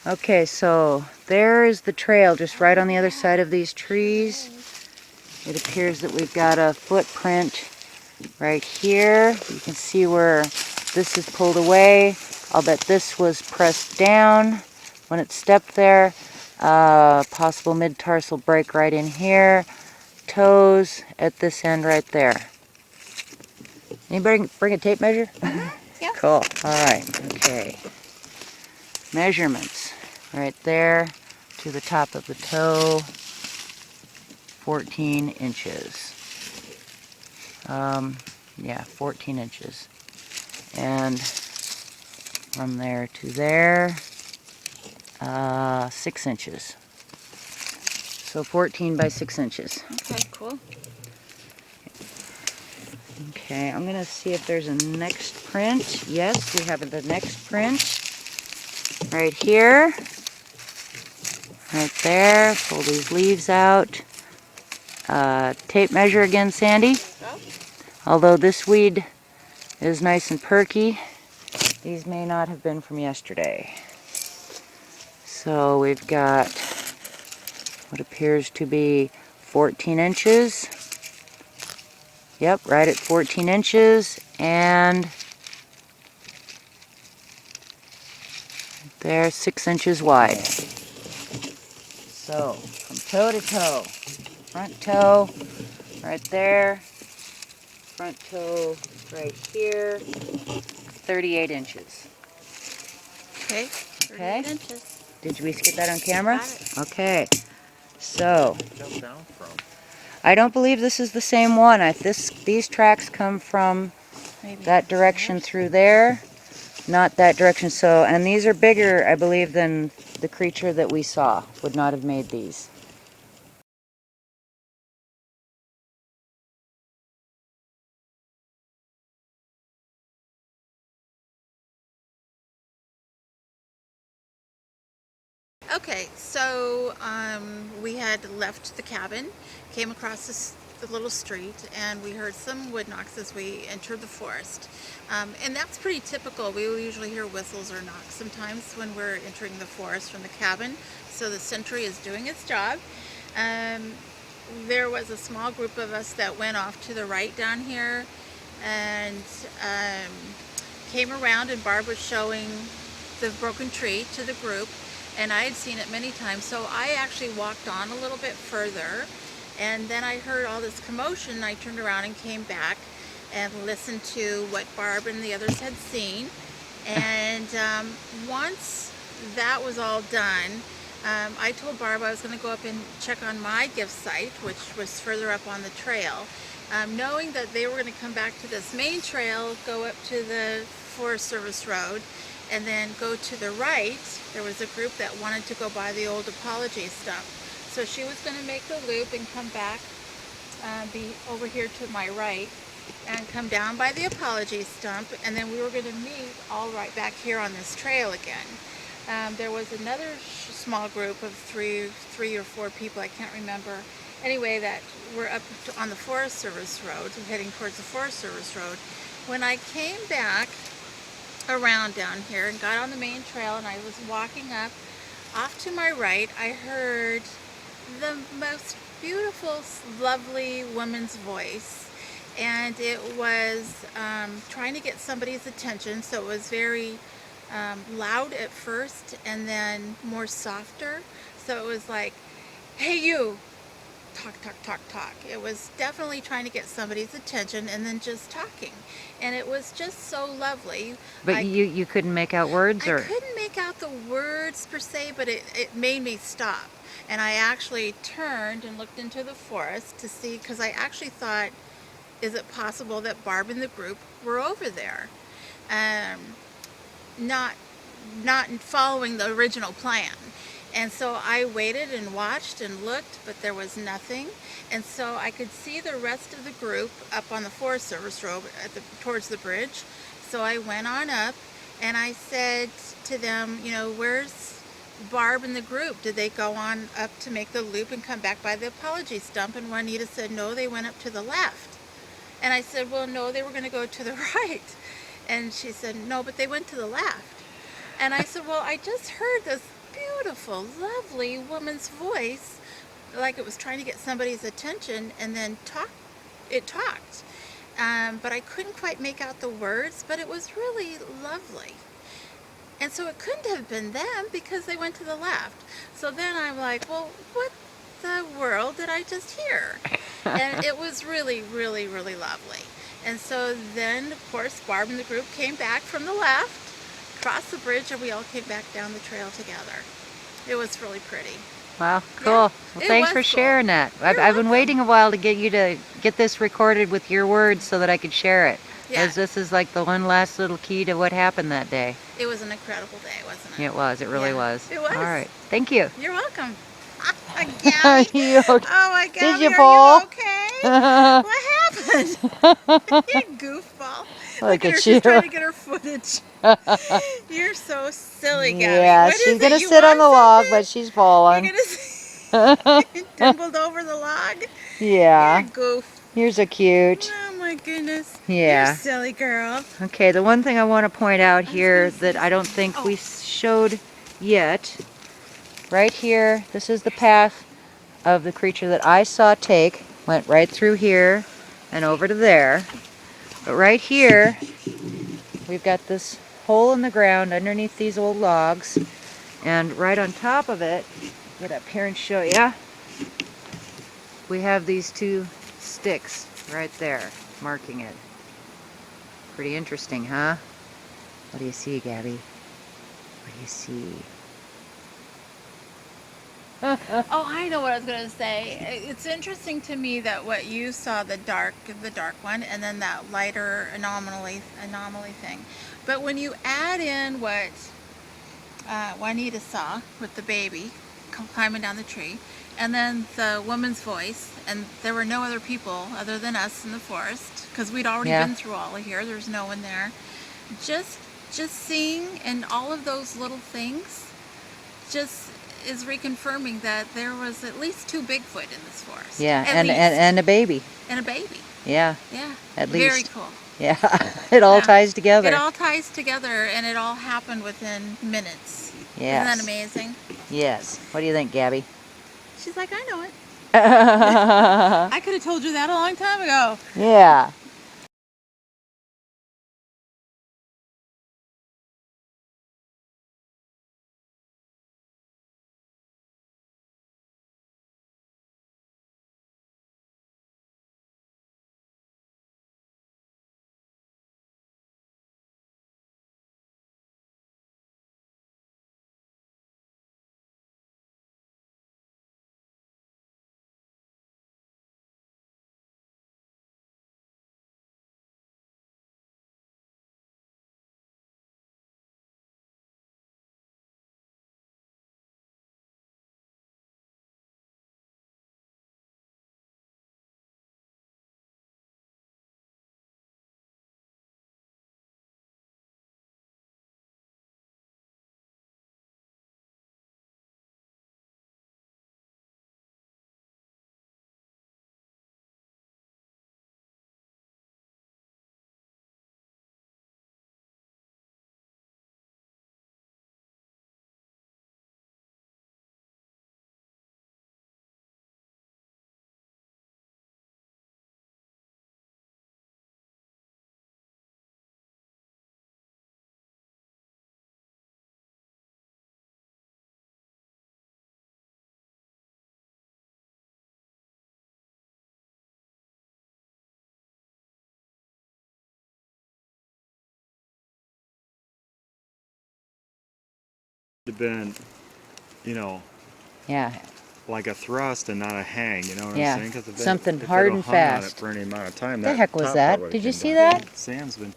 Okay, so there is the trail just right on the other side of these trees. It appears that we've got a footprint right here. You can see where this is pulled away. I'll bet this was pressed down when it stepped there. Possible mid-tarsal break right in here. Toes at this end right there. Anybody bring a tape measure? Yeah. Cool. Alright, okay. Measurements. Right there to the top of the toe. 14 inches. Yeah, 14 inches. And from there to there, 6 inches. So 14 by 6 inches. Okay, cool. Okay, I'm going to see if there's a next print. Yes, we have the next print. Right here. Right there. Pull these leaves out. Tape measure again, Sandy. Although this weed is nice and perky, these may not have been from yesterday. So we've got what appears to be 14 inches. Yep, right at 14 inches. And they're 6 inches wide. So, from toe to toe, front toe right there, front toe right here, 38 inches. Okay, 38 inches. Did we get that on camera? Got it. Okay, so I don't believe this is the same one. These tracks come from Maybe that direction through there, not that direction. So, and these are bigger, I believe, than the creature that we saw. Would not have made these. Okay, so we had left the cabin, came across the little street, and we heard some wood knocks as we entered the forest. And that's pretty typical. We will usually hear whistles or knocks sometimes when we're entering the forest from the cabin. So the sentry is doing its job. There was a small group of us that went off to the right down here and came around, and Barb was showing the broken tree to the group, and I had seen it many times, so I actually walked on a little bit further, and then I heard all this commotion, and I turned around and came back and listened to what Barb and the others had seen. And once that was all done, I told Barb I was going to go up and check on my gift site, which was further up on the trail, knowing that they were going to come back to this main trail, go up to the Forest Service Road, and then go to the right. There was a group that wanted to go by the old apology stump. So she was going to make the loop and come back, be over here to my right, and come down by the apology stump, and then we were going to meet all right back here on this trail again. There was another small group of three or four people, I can't remember, anyway, that were up on the Forest Service Road, heading towards the Forest Service Road. When I came back around down here and got on the main trail, and I was walking up, off to my right, I heard the most beautiful, lovely woman's voice, and it was trying to get somebody's attention. So it was very loud at first, and then more softer. So it was like, "Hey you, talk, talk, talk, talk." It was definitely trying to get somebody's attention, and then just talking, and it was just so lovely. But you couldn't make out words, or? I couldn't make out the words per se, but it made me stop. And I actually turned and looked into the forest to see, because I actually thought, is it possible that Barb and the group were over there? Not following the original plan. And so I waited and watched and looked, but there was nothing. And so I could see the rest of the group up on the Forest Service Road towards the bridge. So I went on up, and I said to them, you know, "Where's Barb and the group? Did they go on up to make the loop and come back by the apology stump?" And Juanita said, "No, they went up to the left." And I said, "Well, no, they were going to go to the right." And she said, "No, but they went to the left." And I said, well, I just heard this beautiful, lovely woman's voice, like it was trying to get somebody's attention, and then it talked. But I couldn't quite make out the words, but it was really lovely. And so it couldn't have been them because they went to the left. So then I'm like, well, what the world did I just hear? And it was really, really, really lovely. And so then, of course, Barb and the group came back from the left, crossed the bridge, and we all came back down the trail together. It was really pretty. Wow, cool. Yeah, Well, it thanks was for cool. sharing that. You're I've been welcome. waiting a while to get you to get this recorded with your words so that I could share it. Yeah. As this is like the one last little key to what happened that day. It was an incredible day, wasn't it? It was. It really Yeah, was. it was. All right. Thank you. You're welcome. Are Gabby. you okay? Oh my Gabby, Did you are fall? you okay? What happened? You goofball. Look at at her, she's you. trying to get her footage. You're so silly, Gabby. Yeah, What is she's it? gonna You sit on want the log, something? but she's falling. You're gonna tumbled over the log? Yeah. You're a goof. You're so cute. Oh my goodness. Yeah. You're a silly girl. Okay, the one thing I want to point out here gonna that say I don't think we Oh. showed yet, right here, this is the path of the creature that I saw take, went right through here and over to there. But right here, we've got this hole in the ground underneath these old logs, and right on top of it, get up here and show you, we have these two sticks right there, marking it. Pretty interesting, huh? What do you see, Gabby? What do you see? Oh, I know what I was going to say. It's interesting to me that what you saw, the dark one, and then that lighter anomaly thing. But when you add in what Juanita saw with the baby climbing down the tree, and then the woman's voice, and there were no other people other than us in the forest, because we'd already Yeah. been through all of here. There's no one there. Just seeing and all of those little things just is reconfirming that there was at least 2 Bigfoot in this forest. Yeah, At and, least. and a baby. And a baby. Yeah, Yeah. at Very least. cool. Yeah, it all Yeah. ties together. It all ties together, and it all happened within minutes. Yes. Isn't that amazing? Yes. What do you think, Gabby? She's like, I know it. Yeah. I could have told you that a long time ago. Have been, Yeah. like a thrust and not a hang, you know what Yeah. I'm saying? 'Cause if Something if hard it'll and hung on it fast. for any amount of time, The that heck was top that? part would've Did you came see down. that? Sam's been